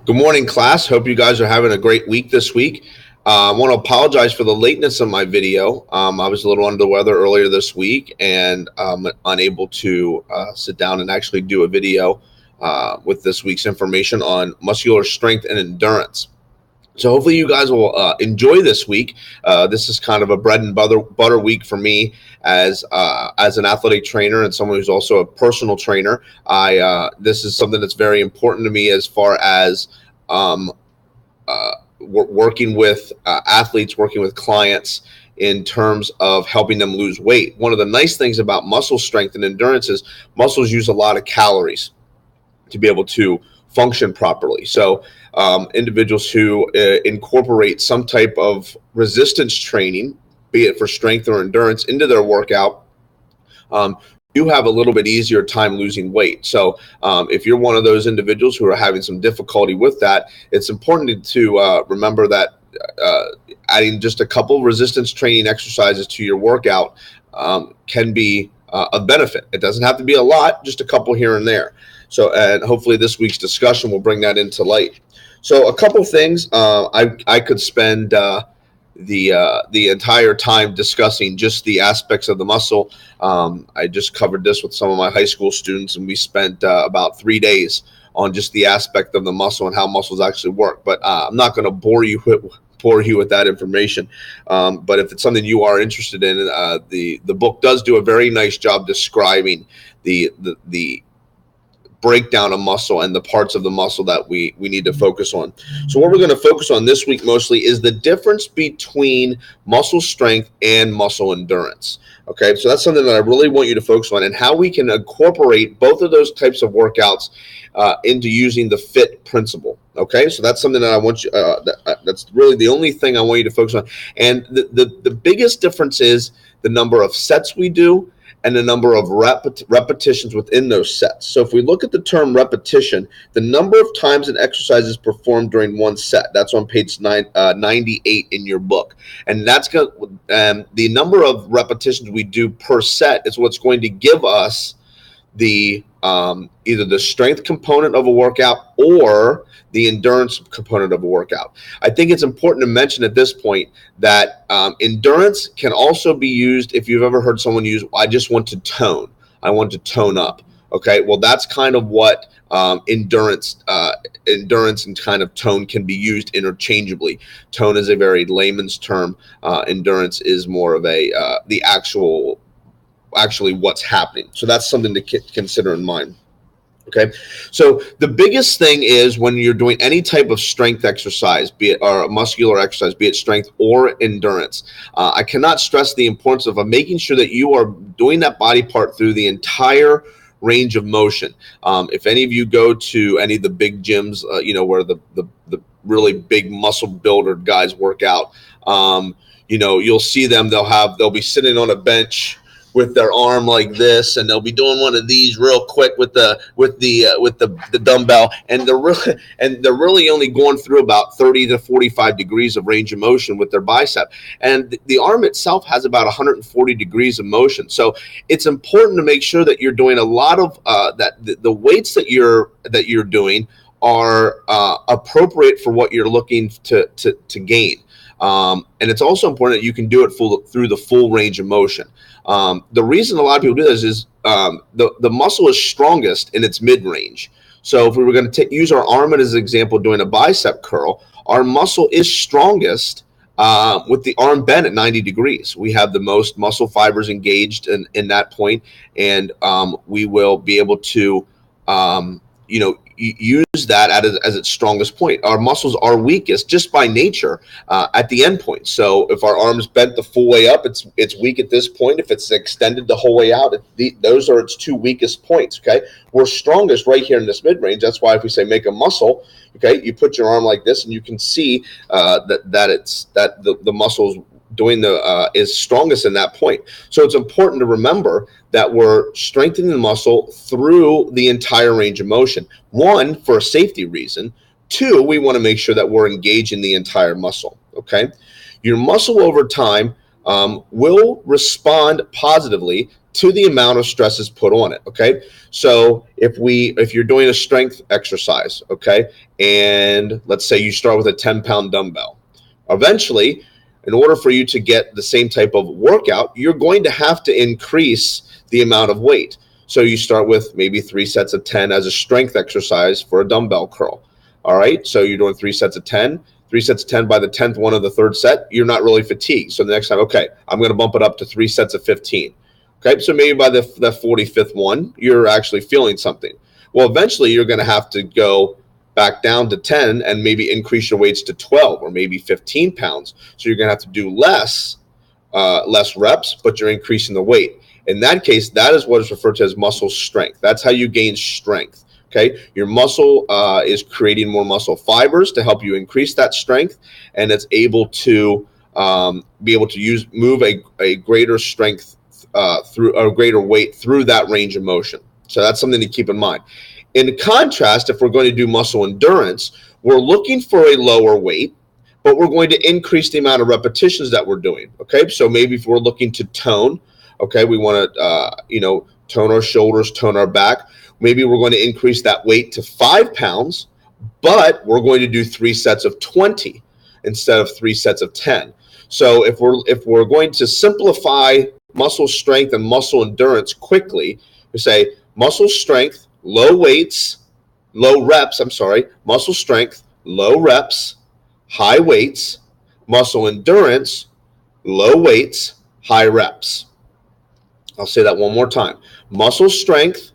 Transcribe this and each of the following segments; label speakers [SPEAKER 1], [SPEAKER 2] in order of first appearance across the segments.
[SPEAKER 1] Good morning, class. Hope you guys are having a great week this week. I want to apologize for the lateness of my video. I was a little under the weather earlier this week and unable to sit down and actually do a video with this week's information on muscular strength and endurance. So hopefully you guys will enjoy this week. This is kind of a bread and butter week for me as an athletic trainer and someone who's also a personal trainer. This is something that's very important to me as far as um, working with athletes, working with clients in terms of helping them lose weight. One of the nice things about muscle strength and endurance is muscles use a lot of calories to be able to function properly. So individuals who incorporate some type of resistance training, be it for strength or endurance, into their workout, you have a little bit easier time losing weight. So if you're one of those individuals who are having some difficulty with that, it's important to remember that adding just a couple resistance training exercises to your workout can be a benefit. It doesn't have to be a lot, just a couple here and there. So, and hopefully this week's discussion will bring that into light. So a couple things I could spend the entire time discussing just the aspects of the muscle. I just covered this with some of my high school students, and we spent about 3 days on just the aspect of the muscle and how muscles actually work. But I'm not going to bore you with that information. But if it's something you are interested in, the book does do a very nice job describing the breakdown of muscle and the parts of the muscle that we need to focus on. So what we're going to focus on this week mostly is the difference between muscle strength and muscle endurance. Okay, so that's something that I really want you to focus on, and how we can incorporate both of those types of workouts into using the FIT principle. Okay, so that's something that I want you, that's really the only thing I want you to focus on. And the biggest difference is the number of sets we do and the number of repetitions within those sets. So if we look at the term repetition, the number of times an exercise is performed during one set, that's on page 98 in your book. And that's the number of repetitions we do per set is what's going to give us the either the strength component of a workout or the endurance component of a workout. I think it's important to mention at this point that endurance can also be used if you've ever heard someone use, I just want to tone. I want to tone up. Okay, well, that's kind of what endurance and kind of tone can be used interchangeably. Tone is a very layman's term. Endurance is more of a the actually what's happening. So that's something to consider in mind. Okay, so the biggest thing is when you're doing any type of strength exercise, be it or a muscular exercise, be it strength or endurance, I cannot stress the importance of making sure that you are doing that body part through the entire range of motion. If any of you go to any of the big gyms, where the really big muscle builder guys work out, you'll see them. They'll be sitting on a bench with their arm like this, and they'll be doing one of these real quick with the dumbbell, and they're really only going through about 30 to 45 degrees of range of motion with their bicep, and the arm itself has about 140 degrees of motion. So it's important to make sure that you're doing a lot of that the weights that you're doing are appropriate for what you're looking to gain. And it's also important that you can do it through the full range of motion. The reason a lot of people do this is the muscle is strongest in its mid-range. So if we were going to use our arm as an example doing a bicep curl, our muscle is strongest with the arm bent at 90 degrees. We have the most muscle fibers engaged in that point, and we will be able to use that as its strongest point. Our muscles are weakest just by nature at the end point. So if our arm's bent the full way up, it's weak at this point. If it's extended the whole way out, those are its two weakest points. Okay, we're strongest right here in this mid range. That's why if we say make a muscle, okay, you put your arm like this, and you can see that the muscles doing is strongest in that point. So it's important to remember that we're strengthening the muscle through the entire range of motion. One, for a safety reason. Two, we want to make sure that we're engaging the entire muscle. Okay, your muscle over time will respond positively to the amount of stress is put on it. Okay, so if you're doing a strength exercise, okay, and let's say you start with a 10-pound dumbbell, eventually, in order for you to get the same type of workout, you're going to have to increase the amount of weight. So you start with maybe 3 sets of 10 as a strength exercise for a dumbbell curl. All right, so you're doing 3 sets of 10. 3 sets of 10 by the 10th one of the third set, you're not really fatigued. So the next time, okay, I'm going to bump it up to 3 sets of 15. Okay, so maybe by the 45th one, you're actually feeling something. Well, eventually you're going to have to go back down to 10 and maybe increase your weights to 12 or maybe 15 pounds. So you're going to have to do less reps, but you're increasing the weight. In that case, that is what is referred to as muscle strength. That's how you gain strength. Okay, your muscle is creating more muscle fibers to help you increase that strength, and it's able to be able to move a greater strength through a greater weight through that range of motion. So that's something to keep in mind. In contrast, if we're going to do muscle endurance, we're looking for a lower weight, but we're going to increase the amount of repetitions that we're doing. Okay, so maybe if we're looking to tone, okay, we want to tone our shoulders, tone our back. Maybe we're going to increase that weight to 5 pounds, but we're going to do 3 sets of 20 instead of 3 sets of 10. So if we're going to simplify muscle strength and muscle endurance quickly, we say muscle strength, low reps, muscle strength, low reps, high weights, muscle endurance, low weights, high reps. I'll say that one more time. Muscle strength,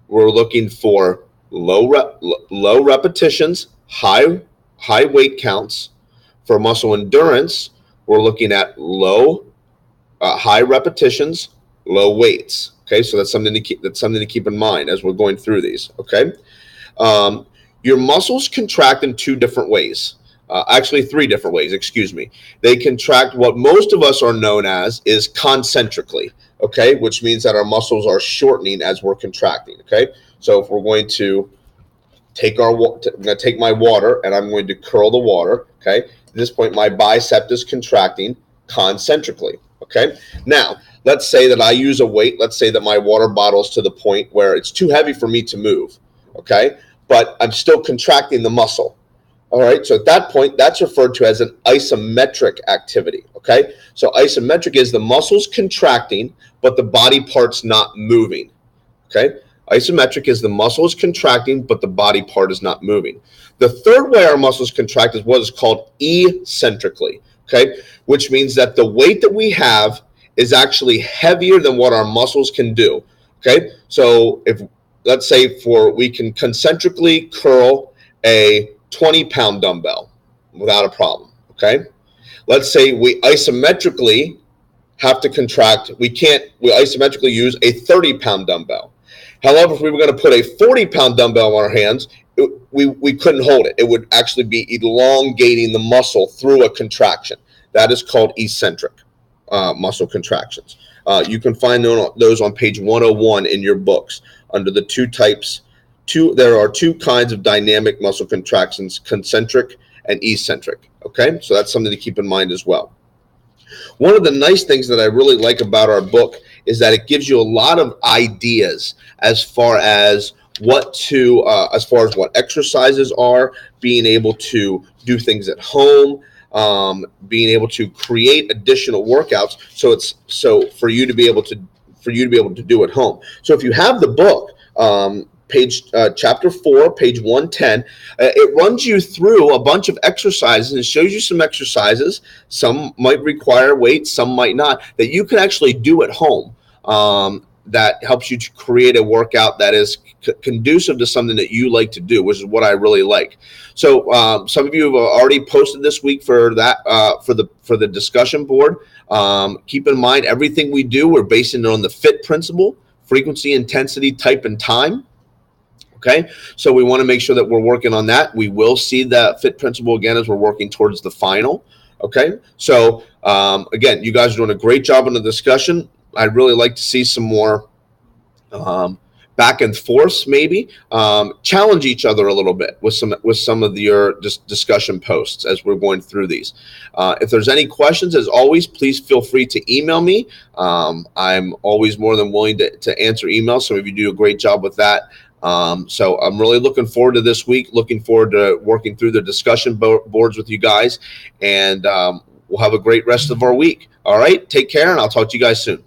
[SPEAKER 1] we're looking for low repetitions, high weight counts. For muscle endurance, we're looking at high repetitions, low weights. Okay, so that's something to keep in mind as we're going through these. Okay, your muscles contract in 2 different ways. Actually, 3 different ways. Excuse me. They contract what most of us are known as is concentrically. Okay, which means that our muscles are shortening as we're contracting. Okay, so if we're going to I'm going to take my water and I'm going to curl the water. Okay, at this point, my bicep is contracting concentrically. Okay, now let's say that I use a weight. Let's say that my water bottle's to the point where it's too heavy for me to move. Okay, but I'm still contracting the muscle. All right, so at that point, that's referred to as an isometric activity. Okay, so isometric is the muscles contracting, but the body part's not moving. Okay, isometric is the muscle is contracting, but the body part is not moving. The third way our muscles contract is what is called eccentrically. Okay, which means that the weight that we have is actually heavier than what our muscles can do. Okay, so if let's say we can concentrically curl a 20-pound dumbbell without a problem. Okay, let's say we isometrically have to contract. We isometrically use a 30-pound dumbbell. However, if we were going to put a 40-pound dumbbell on our hands, we couldn't hold it. It would actually be elongating the muscle through a contraction. That is called eccentric muscle contractions. You can find those on page 101 in your books under the 2 types. There are 2 kinds of dynamic muscle contractions, concentric and eccentric. Okay, so that's something to keep in mind as well. One of the nice things that I really like about our book is that it gives you a lot of ideas as far as what exercises are, being able to do things at home, being able to create additional workouts. So for you to be able to do at home. So if you have the book, chapter 4, page 110, it runs you through a bunch of exercises and shows you some exercises. Some might require weights, some might not, that you can actually do at home. That helps you to create a workout that is conducive to something that you like to do, which is what I really like. So some of you have already posted this week for that for the discussion board. Keep in mind, everything we do, we're basing it on the FIT principle: frequency, intensity, type, and time. Okay, so we want to make sure that we're working on that. We will see that FIT principle again as we're working towards the final. Okay, so again, you guys are doing a great job on the discussion. I'd really like to see some more back and forths, maybe challenge each other a little bit with some of your discussion posts as we're going through these. If there's any questions, as always, please feel free to email me. I'm always more than willing to answer emails. Some of you do a great job with that. So I'm really looking forward to this week, looking forward to working through the discussion boards with you guys, and we'll have a great rest of our week. All right, take care, and I'll talk to you guys soon.